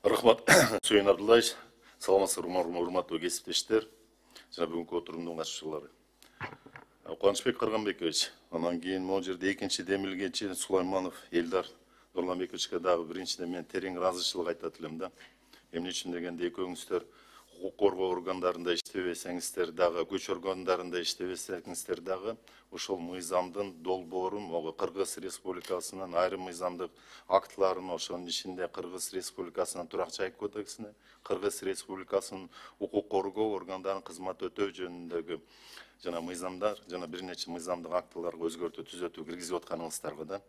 Рахмат, Сүйін Абдуллаевич, саламатсыздар, урматтуу кесиптештер, жана бүгүнкү отурумдун катышуучулары. Кубанычбек Карганбекович, анан кийин могу жерде экинчи демилгечи Сулайманов Элдар Нурламбековичке дагы биринчиден мен терең ыраазычылык айтат элем да. Эмне үчүн дегенде экөөңүздөр укук коргоо органдарында иштебесеңиздер дагы, күч органдарында иштебесеңиздер дагы ошол мыйзамдын долбоорун, могу Кыргыз Республикасынын айрым мыйзамдык актларын, ошонун ичинде Кыргыз Республикасынын турак жай кодексине, Кыргыз Республикасынын укук коргоо органдарынын кызмат өтөө жөнүндөгү жана мыйзамдар, жана бир нече мыйзамдык актыларга өзгөртүү түзөтүү киргизип атканыңыздарга да.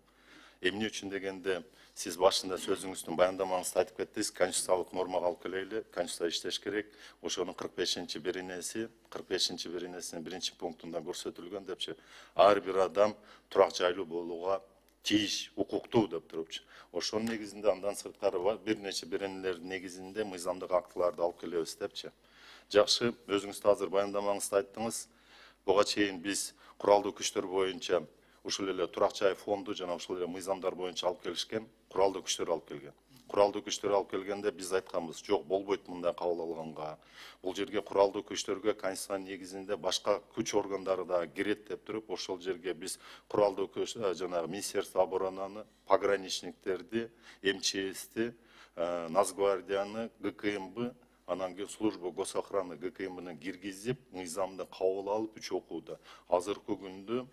Эмне үчүн дегенде, сиз башында сөзүңүздүн баяндамаңызда айтып кеттиңиз, конституциялык нормага алып келели, конституция иштеш керек. Ошонун 45-чи беренеси, 45-чи беренесинин 1-чи пунктунда көрсөтүлгөн депчи, ар бир адам турак жайлуу болууга тийиш, укуктуу деп турупчу. Ошонун негизинде андан сырткары бир нече беренелердин негизинде мыйзамдык актыларды алып келебиз депчи. Жакшы, өзүңүз да азыр баяндамаңызда айттыңыз. Буга чейин биз куралдуу күчтөр боюнча ушул эле турак жай фонду жана ушул эле мыйзамдар боюнча алып келишкен, куралдуу күчтөр алып келген. Куралдуу күчтөр алып келгенде биз айтканбыз, жок болбойт мындай кабыл алганга. Бул жерге куралдуу күчтөргө конституциянын негизинде башка күч органдары да кирет деп туруп, ошол жерге биз куралдуу күч жанагы Министерство оборонаны, пограничниктерди, МЧСти, Нацгвардияны, ГКМБ, анан кийин служба госохраны ГКМБны киргизип, мыйзамды кабыл алып, 3 окууда азыркы күндө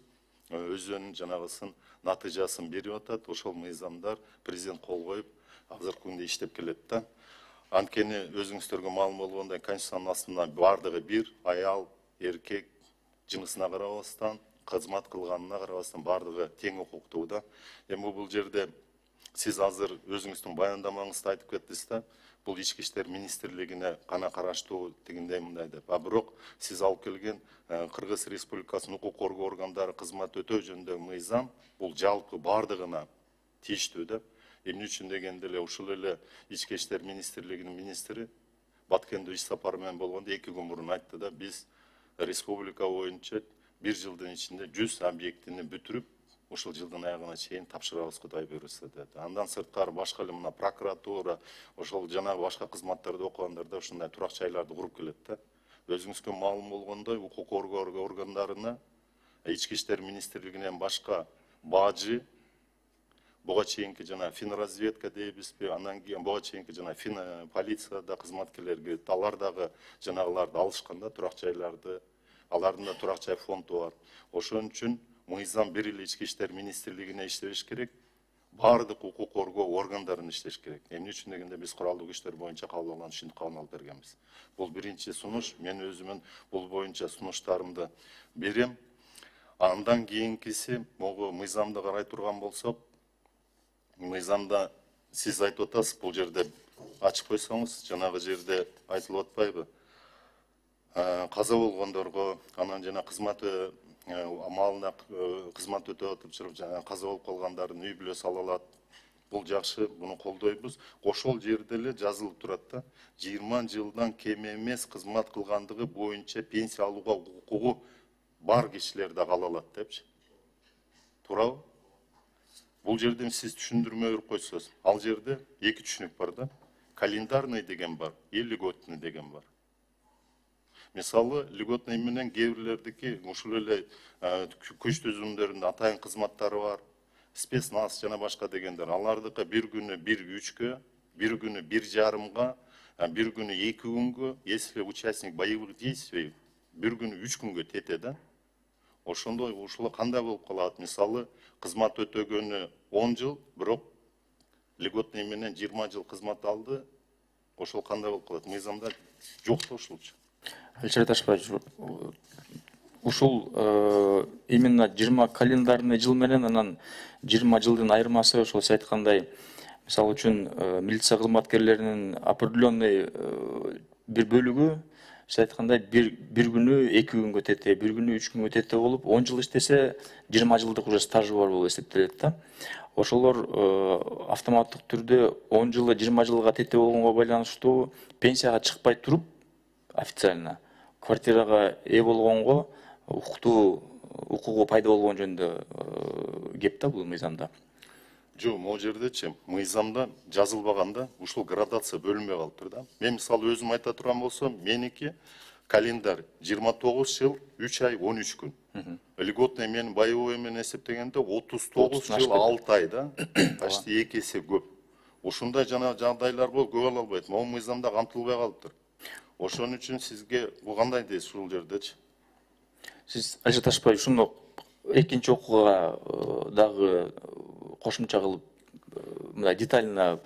өзүнүн жанагысын натыйжасын берип атат. Ошол мыйзамдар президент кол коюп азыркы күндө иштеп келет да. Анткени өзүңүздөргө маалым болгондой, конституциянын астында бардыгы бир, аял, эркек жынысына карабастан, кызмат кылганына карабастан бардыгы тең укуктуу да. Эми бул жерде сиз азыр өзүңүздүн баяндамаңызда айтып кеттиңиз да, бул ички иштер министрлигине гана караштуу дегендей мындай деп. Бирок сиз алып келген Кыргыз Республикасынын укук коргоо органдары кызмат өтөө жөнүндөгү мыйзам бул жалпы бардыгына тийиштүү деп. Эмне үчүн дегенде эле ушул эле ички иштер министрлигинин министри Баткендө иш сапары менен болгондо 2 күн мурун айтты да, биз республика боюнча 1 жылдын ичинде 100 объектини бүтүрүп, ушул жылдын аягына чейин тапшырабыз, Кудай буйруса деди. Андан сырткары башка эле мына прокуратура, ошол жанагы башка кызматтарды окугандарда ушундай турак жайларды куруп келет да. Өзүңүзгө маалым болгондой, укук коргоо органдарына ички иштер министрлигинен башка бажы, буга чейинки жана финразведка дейбизби, андан кийин буга чейинки жана полицияда кызматкерлер кирет. Алар дагы жанагыларды алышканда турак жайларды, алардын да турак жай фонду бар. Ошон үчүн мыйзам бир эле ички иштер министрлигине иштебеш керек, бардык укук коргоо органдарын иштеш керек. Эмне үчүн дегенде биз куралдуу күчтөр боюнча кабыл алган ишин кабыл алып бергенбиз. Бул биринчи сунуш, мен өзүмүн бул боюнча сунуштарымды берем. Андан кийинкиси, могу мыйзамды карай турган болсок, мыйзамда сиз айтып атасыз, бул жерде ачып койсоңуз, жанагы жерде айтылып атпайбы? Каза болгондорго, анан жана кызмат амалына кызмат өтөп атып жүрүп, жана каза болуп калгандардын үй бүлөсү ала алат. Бул жакшы, буну колдойбуз. Ошол жерде эле жазылып турат да, 20 жылдан кем эмес кызмат кылгандыгы боюнча пенсия алууга укугу бар кишилер дагы ала алат депчи. Туурабы? Бул жерден сиз түшүндүрмө берип койсоңуз, ал жерде 2 түшүнүк бар да. Календарный деген бар, льготный деген бар. Мисалы, льготный менен кээ бирлердики ушул эле күч түзүмдөрүндө атайын кызматтары бар, спецназ жана башка дегендер. Алардыкы бир күнү 1-3кө, бир күнү 1,5га, бир күнү 2 күнгө, если участник боевых действий, бир күнү 3 күнгө тете да. Ошондой ушул кандай болуп калат? Мисалы, кызмат өтөгөнү 10 жыл, бирок льготный менен 20 жыл кызмат алды. Ошол кандай болуп калат? Мыйзамда жок да ушулчу. Алишер Ташбаевич, ушул именно 20 календарный жыл менен анан 20 жылдын айырмасы, ошол сиз айткандай, мисалы үчүн милиция кызматкерлеринин определенный бир бөлүгү, сиз айткандай, бир күнү 2 күнгө тете, бир күнү 3 күнгө тете болуп, 10 жыл иштесе 20 жылдык уже стажы бар болуп эсептелет да. Ошолор автоматтык түрдө 10 жылы 20 жылга тете болгонго байланыштуу пенсияга чыкпай туруп, официально квартирага ээ болгонго укугу пайда болгон жөнүндө кеп да бул мыйзамда. Жок, могу жердечи мыйзамда жазылбаганда ушул градация бөлүнбөй калыптыр да. Мен мисалы өзүм айта турган болсом, меники календарь 29 жыл 3 ай 13 күн. Льготный менин боевой менен эсептегенде 39 жыл 6 ай да. Почти 2 эсе көп. Ушундай жана жагдайлар көп боло албайт. Могу мыйзамда камтылбай калыптыр. Ошон үчүн сизге бул кандай дейсиз ушул жердечи? Сиз Алишер Ташбаев ушуну экинчи окууга дагы кошумча кылып мындай детально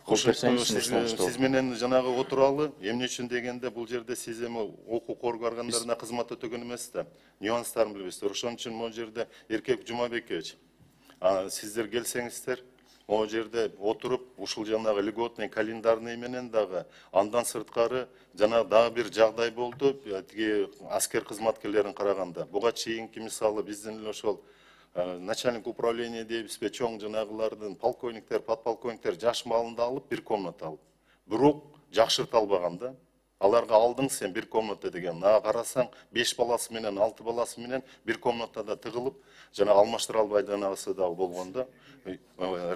Сиз менен жанагы отуралы, эмне үчүн дегенде бул жерде сиз эми окуу коргоо органдарына кызмат өтөгөн эмес да, нюанстарын билбейсиздер. Ошон үчүн могу жерде Эркек Жумабекович, сиздер келсеңиздер, могу жерде отуруп, ушул жанагы льготный календарный менен дагы андан сырткары жанагы дагы бир жагдай болду, тиги аскер кызматкерлерин караганда. Буга чейинки мисалы биздин эле ошол начальник управления дейбизби, чоң жанагылардын полковниктер, подполковниктер жаш малында алып, бир комната алып. Бирок жакшырта албаган да. Аларга алдың сен бир комната деген. Карасаң 5 баласы менен 6 баласы менен бир комнатада тыгылып, жана алмаштыра албай жанагысы да болгон да.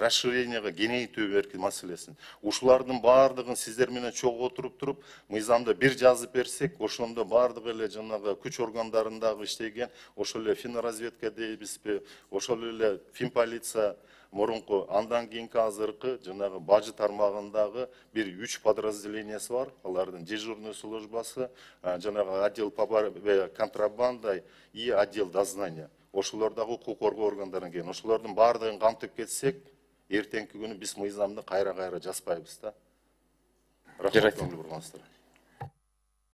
Расширенияга кеңейтүү берки маселесин. Ушулардын баардыгын сиздер менен чогуу отуруп туруп, мыйзамда бир жазып берсек, ошондо баардыгы эле жанагы күч органдарындагы иштеген, ошол эле финразведка дейбизби, ошол эле финполиция мурунку, андан кийинки азыркы жанагы бажы тармагындагы бир 3 подразделениясы бар. Алардын дежурный службасы, жанагы отдел по борьбе контрабандой и отдел дознания. Ошолордагы укук коргоо органдарынан келген. Ошолордун баардыгын камтып кетсек, эртеңки күнү биз мыйзамды кайра жазбайбыз да. Рахмат, көңүл бургансыздар.